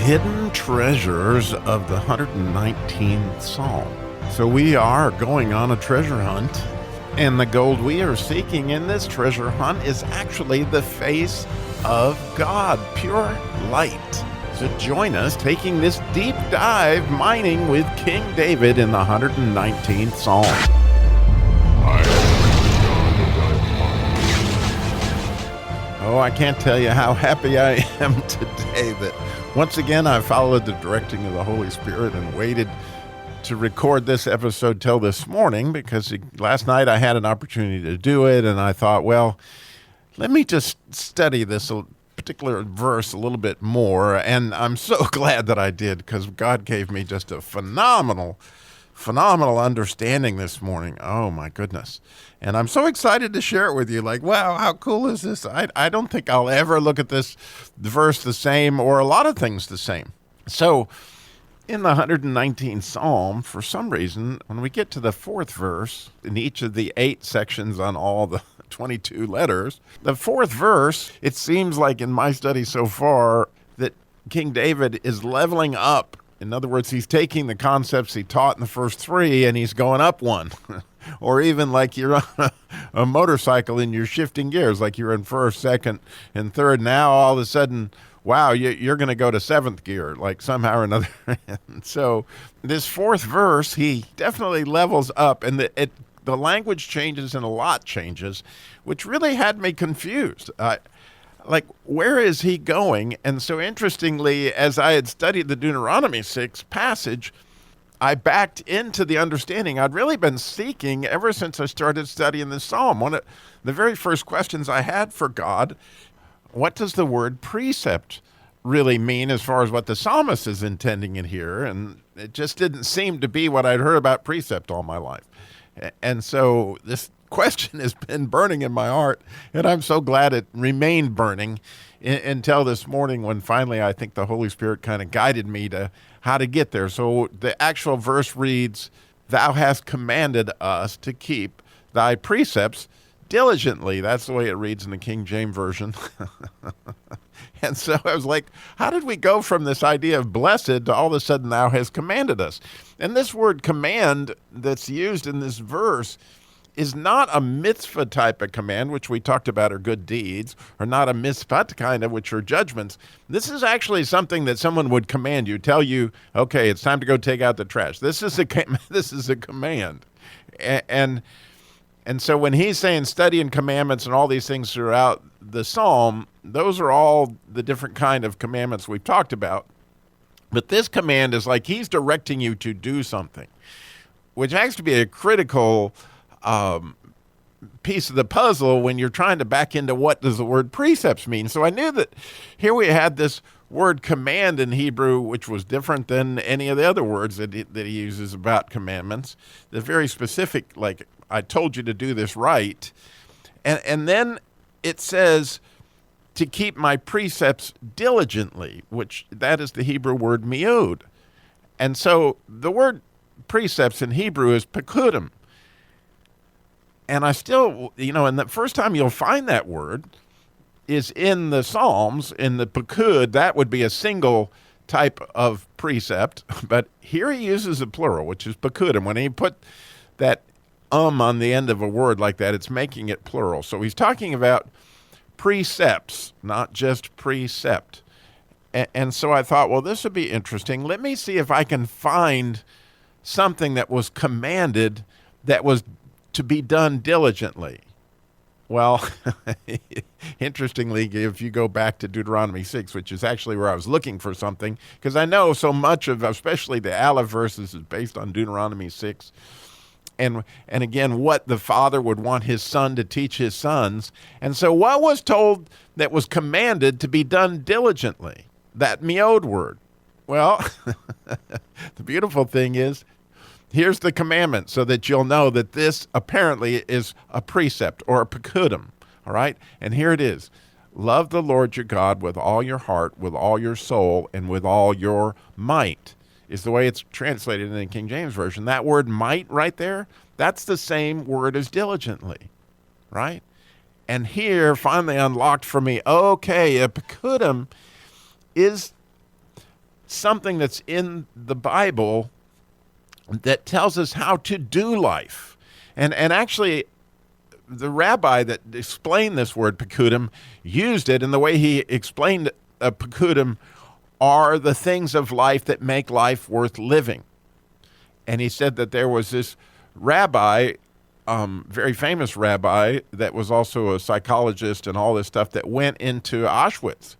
hidden treasures of the 119th Psalm. So we are going on a treasure hunt, and the gold we are seeking in this treasure hunt is actually the face of God, pure light. So join us taking this deep dive mining with King David in the 119th Psalm. Oh, I can't tell you how happy I am today that once again I followed the directing of the Holy Spirit and waited to record this episode till this morning, because last night I had an opportunity to do it, and I thought, well, let me just study this particular verse a little bit more, and I'm so glad that I did, because God gave me just a phenomenal understanding this morning. Oh my goodness. And I'm so excited to share it with you. Like, wow, how cool is this? I don't think I'll ever look at this verse the same, or a lot of things the same. So in the 119th Psalm, for some reason, when we get to the fourth verse in each of the 8 sections on all the 22 letters, the fourth verse, it seems like in my study so far that King David is leveling up. In other words, he's taking the concepts he taught in the first 3 and he's going up one. Or even like you're on a motorcycle and you're shifting gears, like you're in first, second, and third. Now all of a sudden, wow, you're going to go to 7th gear, like somehow or another. So this fourth verse, he definitely levels up, and the language changes and a lot changes, which really had me confused. Like, where is he going? And so interestingly, as I had studied the Deuteronomy 6 passage, I backed into the understanding I'd really been seeking ever since I started studying this psalm. One of the very first questions I had for God, what does the word precept really mean as far as what the psalmist is intending it here? And it just didn't seem to be what I'd heard about precept all my life. And so this question has been burning in my heart, and I'm so glad it remained burning until this morning, when finally I think the Holy Spirit kind of guided me to how to get there. So the actual verse reads, "Thou hast commanded us to keep thy precepts diligently." That's the way it reads in the King James Version. And so I was like, how did we go from this idea of blessed to all of a sudden thou hast commanded us? And this word command that's used in this verse is not a mitzvah type of command, which we talked about are good deeds, or not a mishpat kind of, which are judgments. This is actually something that someone would command you, tell you, okay, it's time to go take out the trash. This is a command. And so when he's saying studying commandments and all these things throughout the psalm, those are all the different kind of commandments we've talked about. But this command is like he's directing you to do something, which has to be a critical piece of the puzzle when you're trying to back into what does the word precepts mean. So I knew that here we had this word command in Hebrew, which was different than any of the other words that he uses about commandments. They're very specific, like, I told you to do this right. And then it says to keep my precepts diligently, which that is the Hebrew word miod. And so the word precepts in Hebrew is pekudim. And I still, and the first time you'll find that word is in the Psalms, in the pekud. That would be a single type of precept. But here he uses a plural, which is pekud. And when he put that on the end of a word like that, it's making it plural. So he's talking about precepts, not just precept. And so I thought, well, this would be interesting. Let me see if I can find something that was commanded that was to be done diligently. Well, interestingly, if you go back to Deuteronomy 6, which is actually where I was looking for something, because I know so much of, especially the Aleph verses, is based on Deuteronomy 6. And again, what the father would want his son to teach his sons. And so what was told that was commanded to be done diligently? That miod word. Well, the beautiful thing is, here's the commandment so that you'll know that this apparently is a precept or a pekudim, all right? And here it is. Love the Lord your God with all your heart, with all your soul, and with all your might, is the way it's translated in the King James Version. That word might right there, that's the same word as diligently, right? And here finally unlocked for me, okay, a pekudim is something that's in the Bible that tells us how to do life. And actually, the rabbi that explained this word pekudim used it, and the way he explained pekudim are the things of life that make life worth living. And he said that there was this rabbi, very famous rabbi, that was also a psychologist and all this stuff, that went into Auschwitz.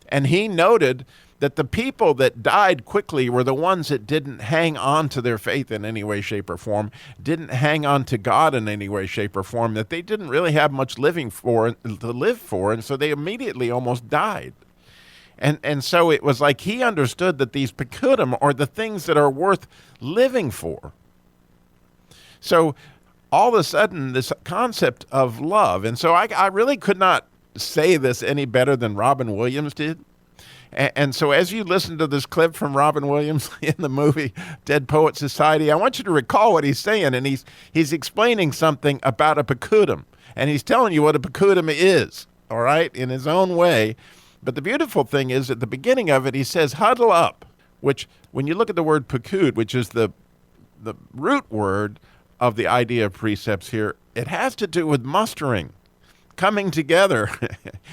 And he noted that the people that died quickly were the ones that didn't hang on to their faith in any way, shape, or form, didn't hang on to God in any way, shape, or form, that they didn't really have much to live for, and so they immediately almost died. And so it was like he understood that these pekudim are the things that are worth living for. So all of a sudden, this concept of love, and so I really could not say this any better than Robin Williams did. And so as you listen to this clip from Robin Williams in the movie Dead Poet Society, I want you to recall what he's saying. And he's explaining something about a pekudim. And he's telling you what a pekudim is, all right, in his own way. But the beautiful thing is, at the beginning of it, he says, huddle up, which when you look at the word pekud, which is the root word of the idea of precepts here, it has to do with mustering, coming together,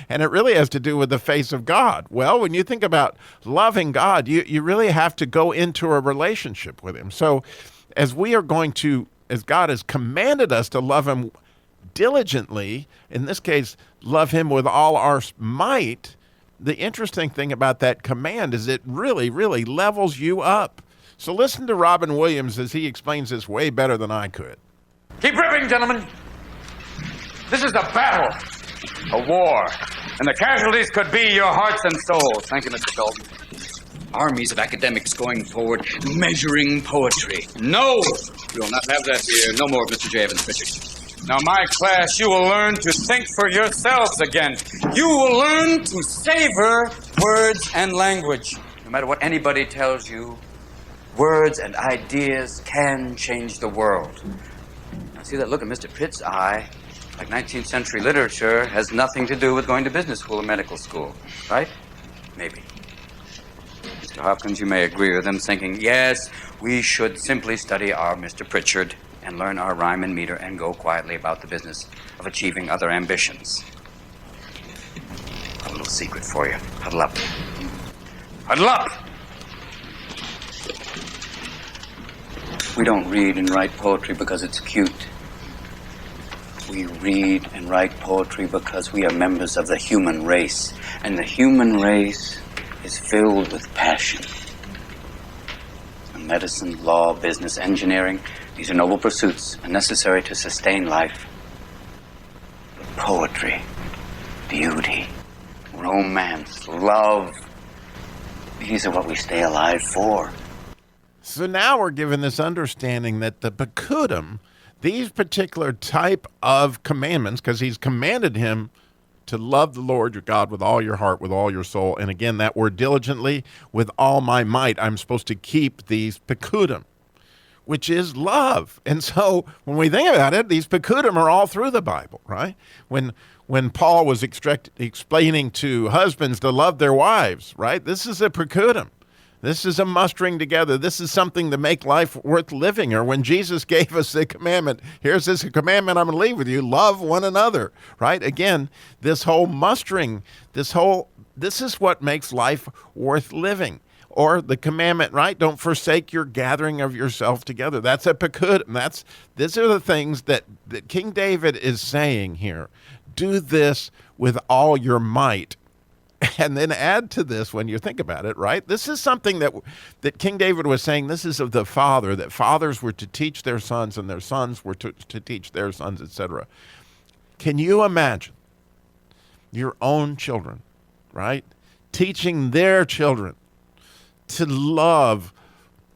and it really has to do with the face of God. Well, when you think about loving God, you really have to go into a relationship with him. So as God has commanded us to love him diligently, in this case, love him with all our might, the interesting thing about that command is it really, really levels you up. So listen to Robin Williams as he explains this way better than I could. Keep ripping, gentlemen. This is a battle, a war, and the casualties could be your hearts and souls. Thank you, Mr. Dalton. Armies of academics going forward, measuring poetry. No! We will not have that here. No more of Mr. J. Evans Pritchard. Now, my class, you will learn to think for yourselves again. You will learn to savor words and language. No matter what anybody tells you, words and ideas can change the world. Now, see that look in Mr. Pitt's eye? Like 19th century literature has nothing to do with going to business school or medical school, right? Maybe. Mr. Hopkins, you may agree with him, thinking, yes, we should simply study our Mr. Pritchard and learn our rhyme and meter and go quietly about the business of achieving other ambitions. A little secret for you. Huddle up. Huddle up! We don't read and write poetry because it's cute. We read and write poetry because we are members of the human race. And the human race is filled with passion. And medicine, law, business, engineering, these are noble pursuits and necessary to sustain life. But poetry, beauty, romance, love, these are what we stay alive for. So now we're given this understanding that the pekudim, these particular type of commandments, because he's commanded him to love the Lord your God with all your heart, with all your soul. And again, that word diligently, with all my might, I'm supposed to keep these pekudim, which is love. And so when we think about it, these pekudim are all through the Bible, right? When Paul was explaining to husbands to love their wives, right? This is a pekudim. This is a mustering together. This is something to make life worth living. Or when Jesus gave us the commandment, here's this commandment I'm going to leave with you, love one another, right? Again, this whole mustering, this is what makes life worth living. Or the commandment, right? Don't forsake your gathering of yourself together. That's a pekudim. These are the things that King David is saying here. Do this with all your might. And then add to this when you think about it, right? This is something that King David was saying, this is of the father, that fathers were to teach their sons and their sons were to teach their sons, etc. Can you imagine your own children, right? Teaching their children to love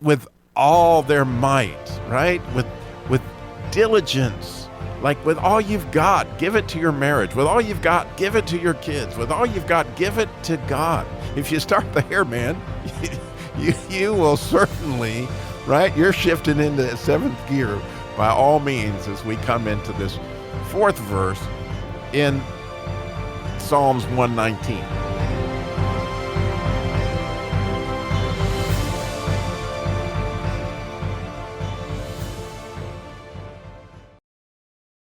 with all their might, right? With diligence. Like with all you've got, give it to your marriage. With all you've got, give it to your kids. With all you've got, give it to God. If you start there, man, you will certainly, right? You're shifting into seventh gear by all means as we come into this fourth verse in Psalms 119.